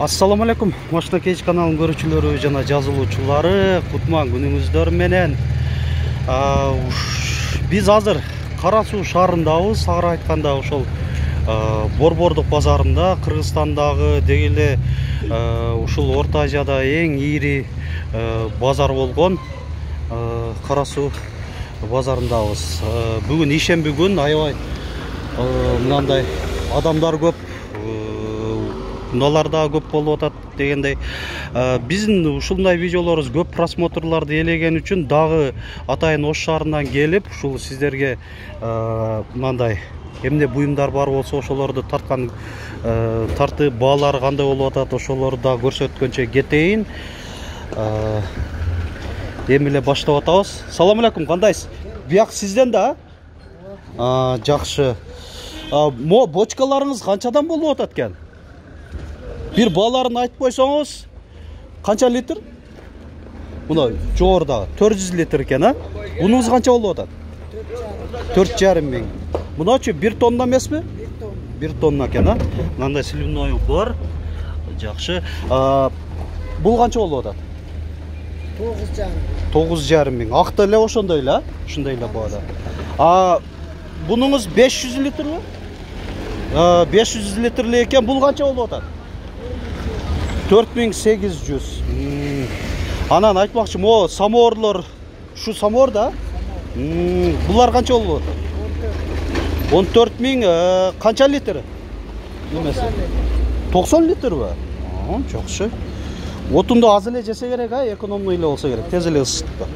Assalamu alaikum. Машина Кейч каналының көрүүчүлөрү жана жазылуучулары, кутман күнүңүздөр менен. Биз азыр Кара Суу шаарындабыз, сагыр айтканда ошол Борбордук базарында, Кыргызстандагы дегеле ушул Орто Азияда эң ири базар болгон Кара Суу базарындабыз. Бүгүн ишемби күн, аябай мынандай адамдар көп. Мыналарда көп болуп атат дегендей. Биздин ушундай видеолорубуз көп просмотрларды элеген үчүн дагы атайын Ош шаарынан келип, ушул сиздерге мындай эмне буюмдар бар болсо ошолорду тарткан тартып баалары кандай болуп атат, ошолорду да көрсөткөнчө кетейин. Эми эле баштап атабыз. Салам алейкум, кандайсыз? Бияк сизден да? Жакшы. Мо бочкаларыңыз канчадан болуп атат экен? Bir bağlarını айтып койсоңуз, канча литр? Мына жогоруда 400 литр экен, а? Бунуңуз канча болуп атат? 4,5 миң. Мыначы 1 тонна эмеспи? 1 тонна экен, а? Мындай сливной бар. Жакшы. Бул канча болуп атат? 9,5 миң. Акты эле ошондой эле, а? Ушундай эле баада. Бунуңуз 500 литрби? 500 литрлик экен. Бул канча болуп атат? 4800. Анан айтмакчы, мо самоорлор, шу самоор да? Булар канча болуп атат? 14 миң, канча литр? 90 литрби? Жакшы. Отунду аз эле жесе керек, экономный эле болсо керек, тез эле ысытып.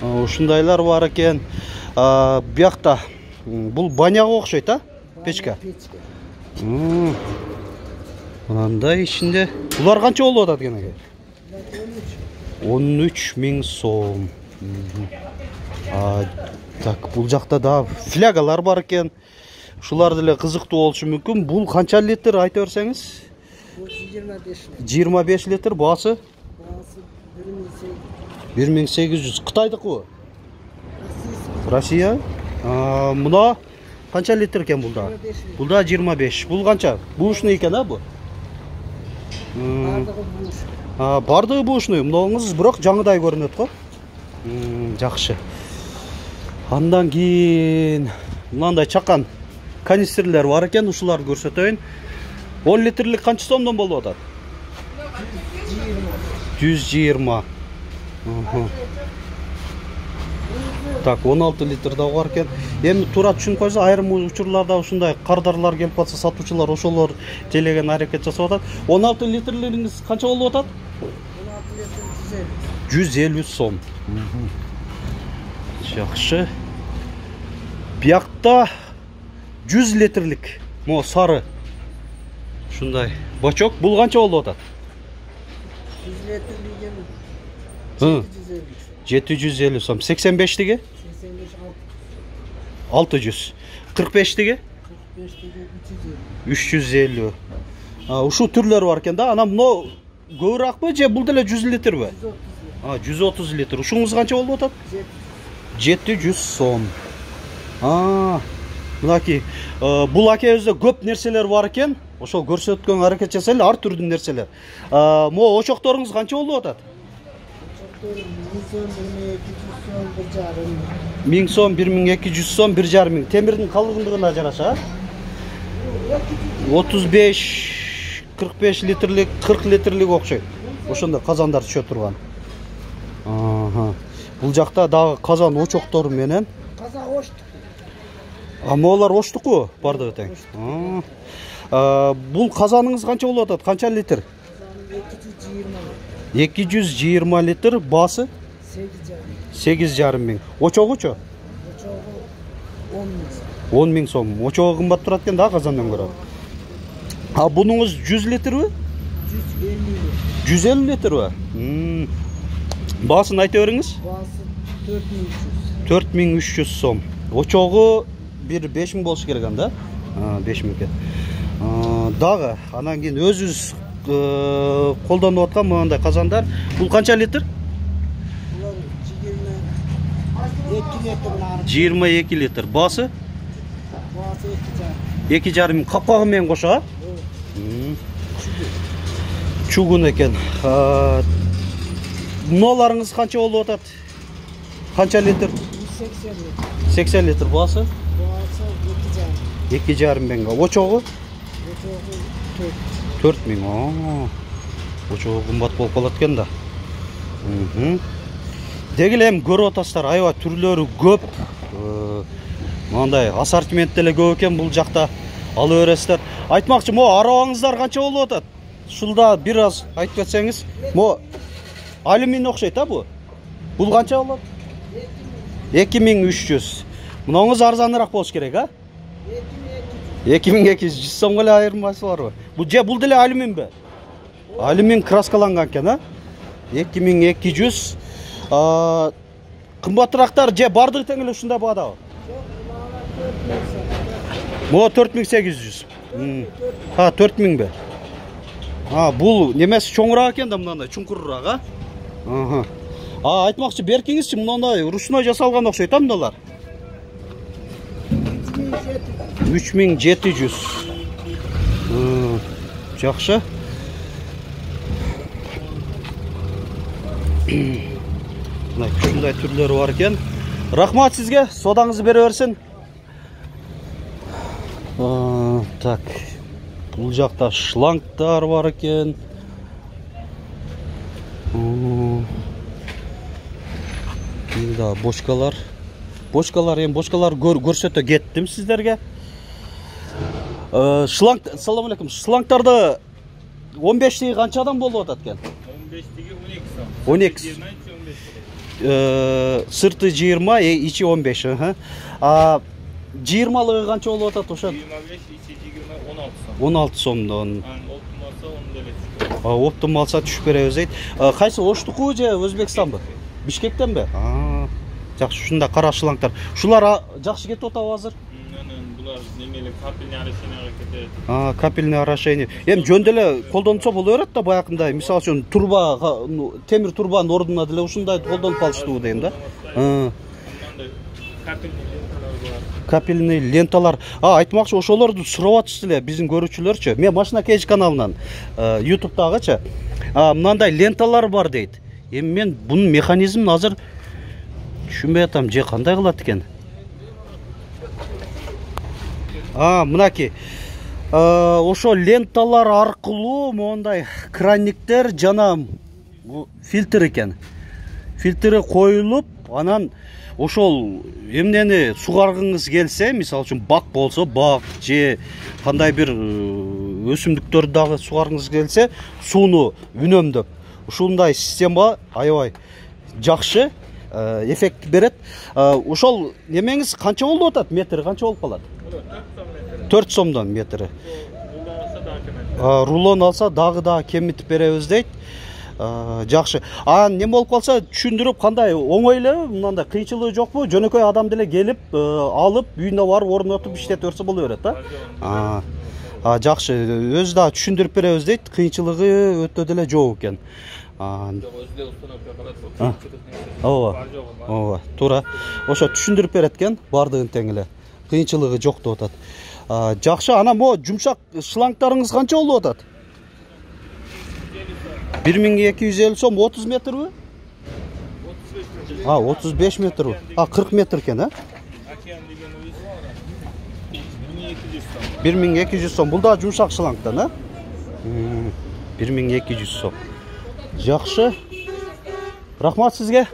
Ушундайлар бар экен. Биякта бул баняга окшойт, а? Печка. Мындай ичинде. Булар канча болуп атат экен? 13 миң сом. Так, бул жакта да флягалар бар экен. Ушулар деле кызыктуу болушу мүмкүн. Бул канча литр айта берсеңиз? 25 литр. Баасы? 1800. Кытайдыкы? Россия? Мына канча литр экен булда? Булда 25. Бул канча? Бушный экен, а бу? Бардыгы бушный. Мынаңыз бирок жаңыдай көрүнөт го. Жакшы. Андан кийин мындай чакан канистрлер бар экен, ушуларды көрсөтөйүн. 10 литрлик канча сомдон болуп атат? 120. Так, 16 литр да бар экен. Эми туура түшүнүп койсо, айрым учурларда ушундай кардарлар келип калса, сатуучулар ошолор телеген аракет жасап атат. 16 литрлигиңиз канча болуп атат? 150 сом. Жакшы. Биякта 100 литрлик, мо сары. Ушундай бачок, бул канча болуп атат? 100 литрлиги 750 сом. 85-тиги? 600. 45-тиги? 350. Ушу түрлөр бар экен да. Анан мына көбүрөөкпү же бул деле 100 литрби? 130 литр. Ушуңуз канча болуп атат? 700 сом. Мынаки бул акебизде көп нерселер бар экен. Ошол көрсөткөн аракет жасайлы, ар түрдүү нерселер. Мо очокторуңуз канча болуп атат? 1000 сом, 1200 сом, 1,5 миң. Темирдин калыңдыгына жараша. 35-45 литрлик, 40 литрлик окшойт. Ошондо казандар түшө турган. Бул жакта дагы казан очоктору менен. Казан оштук. Молар оштуку бардыгы тең. Бул казаныңыз канча болуп атат? Канча литр? 220 литр. Баасы? 8,5 миң. Очогучу? 10 миң сом. Очогу кымбат турат экен да казандан көрө. Бунуңуз 100 литрби? 150 литрби? Баасын айта бериңиз? Баасы 4300 сом. Очогу 5 миң болушу керек анда? 5 миң экен. Дагы анан кийин өзүбүз колдонуп аткан мындай казандар. Бул канча литр? 22 литр. Баасы? 2,5 миң. Капкагы менен кошо? чугун экен. Ноларыңыз канча болуп атат? Канча литр? 80 литр. 80 литр басы? Басы 2,5 миңга. Очогу? Очогу 4 миң. Очогу кымбат болуп калат экен да. Деги эле көрүп атасыздар, аябай түрлөрү көп. Мындай ассортимент деле көп экен бул жакта. Ала бересиздер. Айтмакчы, мо арабаңыздар канча болуп атат? Шулда бир аз айтып кетсеңиз. Мо алюминий окшойт а бу? Бул канча болот? 2300. Мынаңыз арзаныраак болуш керек, а? 2200 100 сомго эле айырмасы барбы? Бул деле алюминби? Алюмин краскаланган экен, а? 2200. Кымбатырактар же бардыгы тең эле ушундай баадабы? Мо 4800. 4000 бе? Бул немеси чоңураак экен да, мындай чуңкурураак, а? Айтмакчы, беркиңизчи, мындай ручной жасалган окшойт, а мыналар? 3700. Жакшы. Ушундай түрлөрү бар экен. Рахмат сизге, содаңызды бере берсин. Так. Бул жакта шлангдар бар экен. Да, бочкалар. Бочкалар көрсөтө кеттим сиздерге. Шланг, салам алейкум. Шлангдарды 15тиги канчадан болуп атат экен? 15тиги 12 сом. 12. Сырты 20, ичи 15. 20лыгы канча болуп атат ошо? 25, ичи 20, 16 сом. 16 сомдон. Оптум алса оны деле түшүп. Оптум алса түшүп беребиз дейт. Кайсы Оштуку же Өзбекстанбы? Бишкектенби? Жакшы, ушунда кара шлангдар. Шулар жакшы кетип атабы азыр? Булар немеле капельный орошениеге кетет. Капельный орошение. Жөн деле колдонсо боло берет да, баягындай. Мисалы үчүн турба, темир турбанын ордуна деле ушундай колдонуп алыштыбы дейм да. Капельный ленталар. Айтмакчы, ошолорду сурап атышты эле биздин көрүүчүлөрчү. Мен Машина Кеч каналынан YouTube'дагычы мынандай ленталар бар дейт. Мен бунун механизмин азыр түшүнбөй атам, же кандай кылат экен? Мынаки. Ошо ленталар аркылуу мондай кранниктер жана фильтр экен. Фильтри коюлуп, анан ошол эмнени сугаргыңыз келсе, мисалы үчүн бак болсо, бак же кандай бир өсүмдүктөрдү дагы сугаргыңыз келсе, сууну үнөмдөп. Ушундай система аябай жакшы эффект берет. Ошол немеңиз канча болуп атат? Метри канча болуп калат? 4 сомдон метри. Рулон алса дагы да кемитип беребиз дейт. Жакшы. Не болуп калса түшүндүрүп, кандай оңой эле, мындай кыйынчылыгы жокпу? Жөнөкөй адам деле келип, алып, үйүнө барып орнотуп иштете берсе боло берет, а? Жакшы, өзү да түшүндүрүп беребиз дейт. Кыйынчылыгы өтө деле жок экен. Ооба, туура. Ошо түшүндүрүп берет экен, бардыгын тең эле. Кыйынчылыгы жок деп атат. Жакшы, ана мо жумшак шлангдарыңыз канча болуп атат? 1250 сом, 30 метрби? 35 метрби. 40 метр экен, а? 1200 сом. Бул да жумшак шлангдан, а? 1200 сом. Жакшы. Рахмат сизге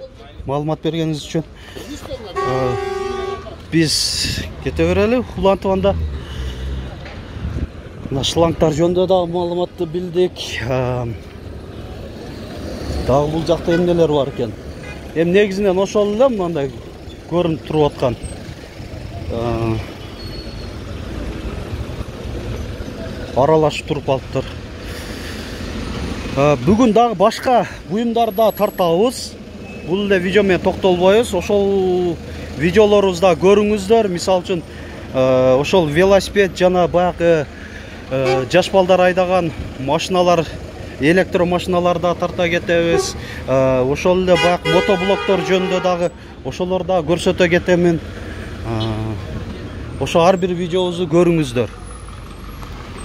маалымат бергениңиз үчүн. Биз кете берели, улантып анда. Мына шлангдар жөнүндө дагы маалыматты билдик. Дагы бул жакта эмнелер бар экен? Негизинен ошол эле мындай көрүнүп туруп аткан. Аралашып туруп алыптыр. Бүгүн дагы башка буюмдарда тартабыз. Бул эле видео менен токтолбойбуз. Ошол видеолорубузда көрүңүздөр. Мисалы үчүн ошол велосипед жана баягы жаш балдар айдаган машиналар, электромашиналарда тарта кетебиз. Ошол эле баягы мотоблоктор жөнүндө дагы ошолорду көрсөтө кетемин. Ошо ар бир видеобузду көрүңүздөр.